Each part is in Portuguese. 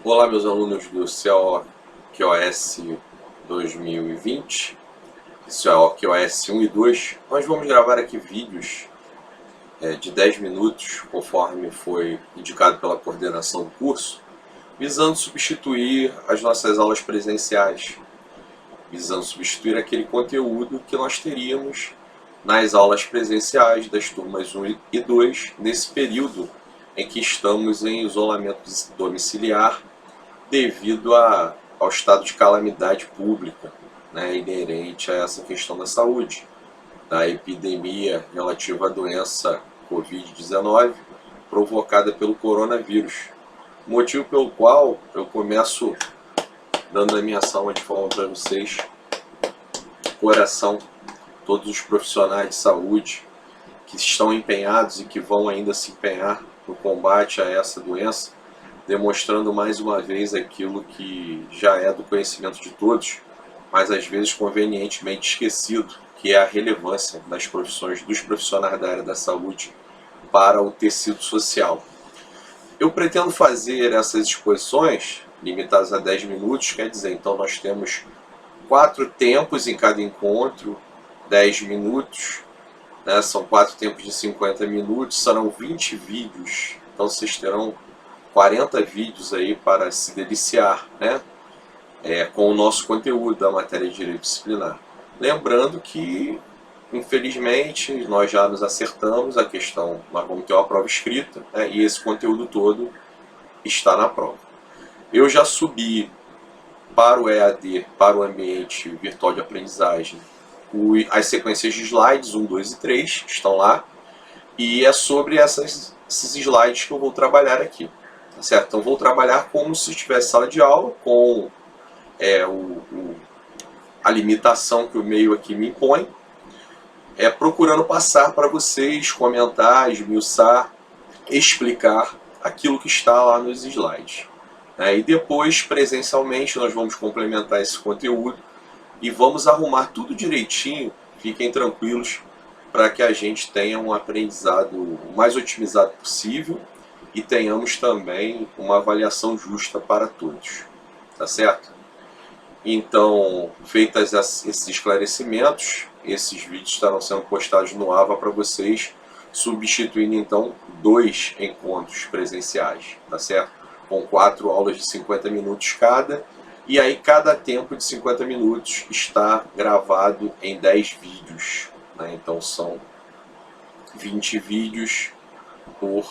Olá, meus alunos do COQOS 2020, COQOS 1 e 2. Nós vamos gravar aqui vídeos de 10 minutos, conforme foi indicado pela coordenação do curso, visando substituir as nossas aulas presenciais, visando substituir aquele conteúdo que nós teríamos nas aulas presenciais das turmas 1 e 2, nesse período em que estamos em isolamento domiciliar devido ao estado de calamidade pública, inerente a essa questão da saúde, da epidemia relativa à doença Covid-19 provocada pelo coronavírus. Motivo pelo qual eu começo dando a minha salva de palmas para vocês, coração, todos os profissionais de saúde que estão empenhados e que vão ainda se empenhar no combate a essa doença, demonstrando mais uma vez aquilo que já é do conhecimento de todos, mas às vezes convenientemente esquecido, que é a relevância das profissões, dos profissionais da área da saúde para o tecido social. Eu pretendo fazer essas exposições limitadas a 10 minutos, quer dizer, então nós temos 4 tempos em cada encontro, 10 minutos, são 4 tempos de 50 minutos, serão 20 vídeos, então vocês terão 40 vídeos aí para se deliciar, com o nosso conteúdo da matéria de Direito Disciplinar. Lembrando que, infelizmente, nós já nos acertamos a questão, nós vamos ter uma prova escrita, e esse conteúdo todo está na prova. Eu já subi para o EAD, para o ambiente virtual de aprendizagem, as sequências de slides 1, 2 e 3 estão lá, e é sobre esses slides que eu vou trabalhar aqui. Certo? Então vou trabalhar como se estivesse sala de aula, com a limitação que o meio aqui me impõe, procurando passar para vocês, comentar, esmiuçar, explicar aquilo que está lá nos slides. E depois, presencialmente, nós vamos complementar esse conteúdo e vamos arrumar tudo direitinho, fiquem tranquilos, para que a gente tenha um aprendizado o mais otimizado possível e tenhamos também uma avaliação justa para todos, tá certo? Então, feitos esses esclarecimentos, esses vídeos estarão sendo postados no AVA para vocês, substituindo então 2 encontros presenciais, tá certo? Com 4 aulas de 50 minutos cada, e aí cada tempo de 50 minutos está gravado em 10 vídeos, Então são 20 vídeos por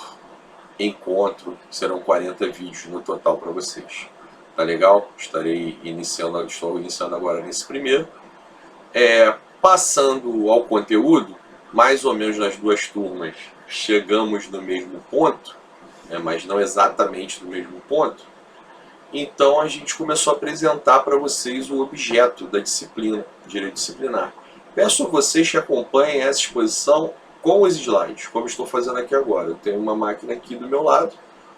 encontro, serão 40 vídeos no total para vocês. Tá legal? Estou iniciando agora nesse primeiro. Passando ao conteúdo, mais ou menos nas 2 turmas chegamos no mesmo ponto, mas não exatamente no mesmo ponto. Então a gente começou a apresentar para vocês o objeto da disciplina, Direito Disciplinar. Peço a vocês que acompanhem essa exposição com os slides, como estou fazendo aqui agora. Eu tenho uma máquina aqui do meu lado,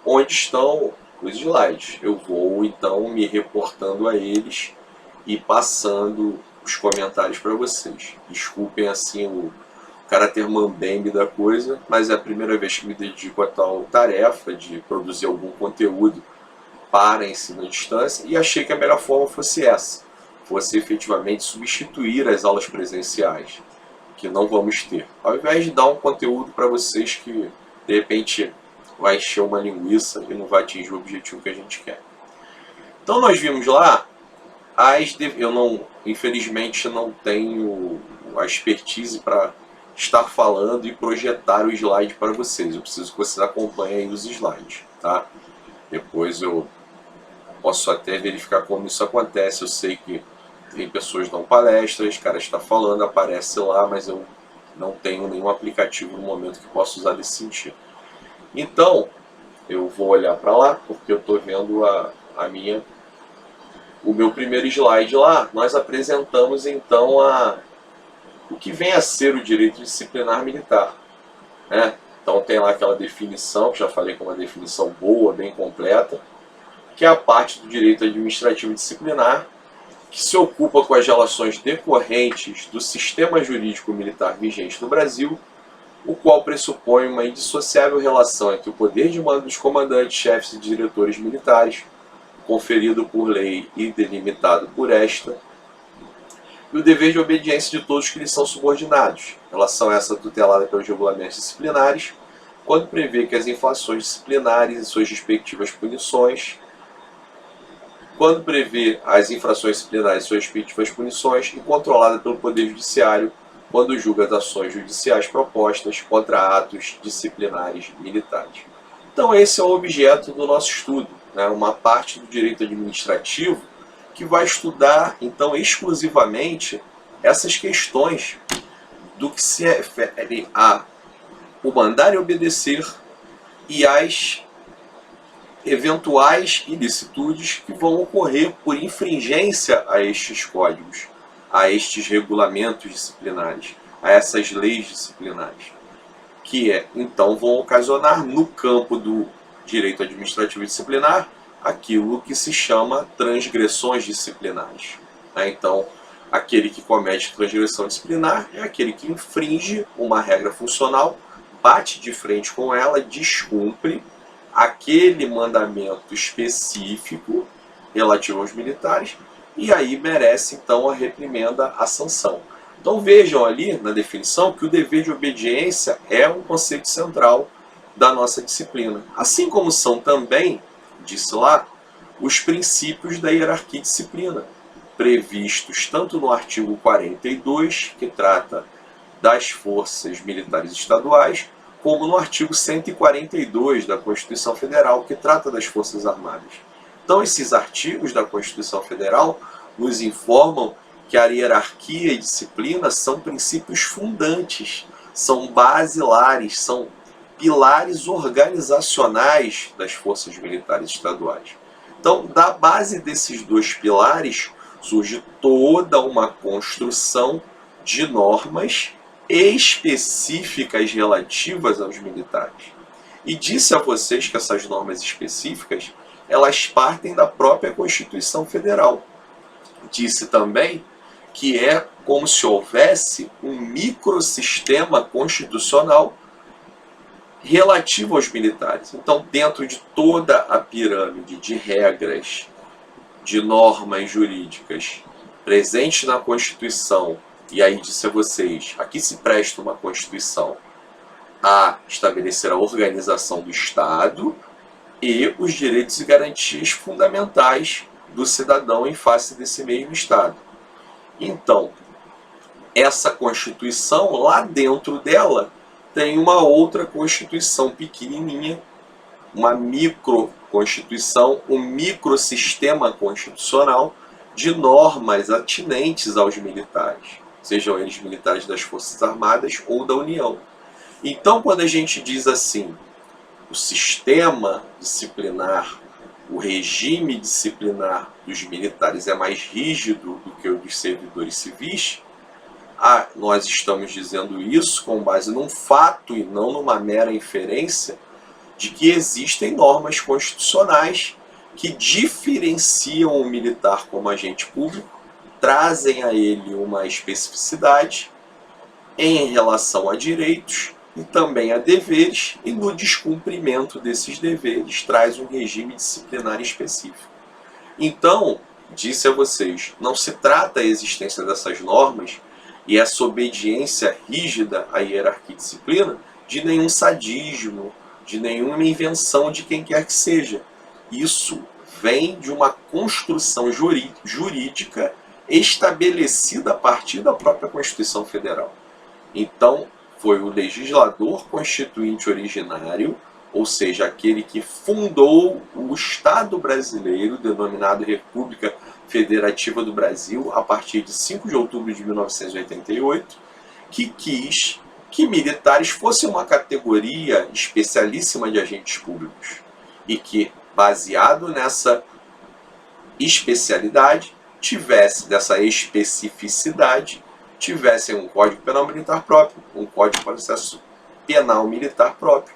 onde estão os slides. Eu vou então me reportando a eles e passando os comentários para vocês. Desculpem assim o caráter mambembe da coisa, mas é a primeira vez que me dedico a tal tarefa de produzir algum conteúdo para ensino à distância, e achei que a melhor forma fosse essa, fosse efetivamente substituir as aulas presenciais, que não vamos ter, ao invés de dar um conteúdo para vocês que de repente vai encher uma linguiça e não vai atingir o objetivo que a gente quer. Então nós vimos lá, infelizmente não tenho a expertise para estar falando e projetar o slide para vocês, eu preciso que vocês acompanhem aí os slides, tá? Depois eu posso até verificar como isso acontece. Eu sei que tem pessoas que dão palestras, o cara está falando, aparece lá, mas eu não tenho nenhum aplicativo no momento que possa usar nesse sentido. Então, eu vou olhar para lá, porque eu estou vendo o meu primeiro slide lá. Nós apresentamos então o que vem a ser o direito disciplinar militar, Então tem lá aquela definição, que já falei que é uma definição boa, bem completa, que é a parte do direito administrativo disciplinar, que se ocupa com as relações decorrentes do sistema jurídico militar vigente no Brasil, o qual pressupõe uma indissociável relação entre o poder de mando dos comandantes, chefes e diretores militares, conferido por lei e delimitado por esta, e o dever de obediência de todos que lhes são subordinados, em relação a essa tutelada pelos regulamentos disciplinares, quando prevê que as infrações disciplinares e suas respectivas punições, quando prevê as infrações disciplinares e suas respectivas punições, e controlada pelo Poder Judiciário, quando julga as ações judiciais propostas contra atos disciplinares militares. Então esse é o objeto do nosso estudo, né? Uma parte do direito administrativo que vai estudar, então, exclusivamente essas questões do que se refere a o mandar e obedecer e as eventuais ilicitudes que vão ocorrer por infringência a estes códigos, a estes regulamentos disciplinares, a essas leis disciplinares, que então vão ocasionar no campo do direito administrativo disciplinar aquilo que se chama transgressões disciplinares. Então, aquele que comete transgressão disciplinar é aquele que infringe uma regra funcional, bate de frente com ela, descumpre aquele mandamento específico relativo aos militares e aí merece então a reprimenda, a sanção. Então vejam ali na definição que o dever de obediência é um conceito central da nossa disciplina. Assim como são também, disse lá, os princípios da hierarquia e disciplina, previstos tanto no artigo 42, que trata das forças militares estaduais, como no artigo 142 da Constituição Federal, que trata das Forças Armadas. Então esses artigos da Constituição Federal nos informam que a hierarquia e disciplina são princípios fundantes, são basilares, são pilares organizacionais das forças militares estaduais. Então, da base desses dois pilares, surge toda uma construção de normas específicas relativas aos militares. E disse a vocês que essas normas específicas, elas partem da própria Constituição Federal. Disse também que é como se houvesse um microsistema constitucional relativo aos militares. Então, dentro de toda a pirâmide de regras, de normas jurídicas presentes na Constituição, e aí disse a vocês, aqui se presta uma Constituição a estabelecer a organização do Estado e os direitos e garantias fundamentais do cidadão em face desse mesmo Estado. Então, essa Constituição, lá dentro dela, tem uma outra Constituição pequenininha, uma micro-constituição, um microsistema constitucional de normas atinentes aos militares, sejam eles militares das Forças Armadas ou da União. Então, quando a gente diz assim, o sistema disciplinar, o regime disciplinar dos militares é mais rígido do que o dos servidores civis, nós estamos dizendo isso com base num fato e não numa mera inferência de que existem normas constitucionais que diferenciam o militar como agente público, trazem a ele uma especificidade em relação a direitos e também a deveres, e no descumprimento desses deveres traz um regime disciplinar específico. Então, disse a vocês, não se trata a existência dessas normas e essa obediência rígida à hierarquia e disciplina de nenhum sadismo, de nenhuma invenção de quem quer que seja. Isso vem de uma construção jurídica estabelecida a partir da própria Constituição Federal. Então, foi o legislador constituinte originário, ou seja, aquele que fundou o Estado brasileiro, denominado República Federativa do Brasil, a partir de 5 de outubro de 1988, que quis que militares fossem uma categoria especialíssima de agentes públicos e que, baseado nessa especialidade, dessa especificidade, tivessem um Código Penal Militar próprio, um Código de Processo Penal Militar próprio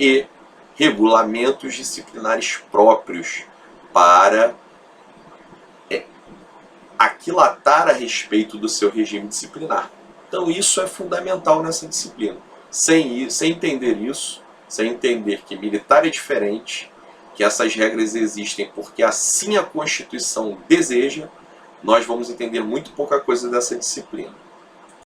e regulamentos disciplinares próprios para aquilatar a respeito do seu regime disciplinar. Então isso é fundamental nessa disciplina. Sem entender isso, sem entender que militar é diferente, que essas regras existem porque assim a Constituição deseja, nós vamos entender muito pouca coisa dessa disciplina.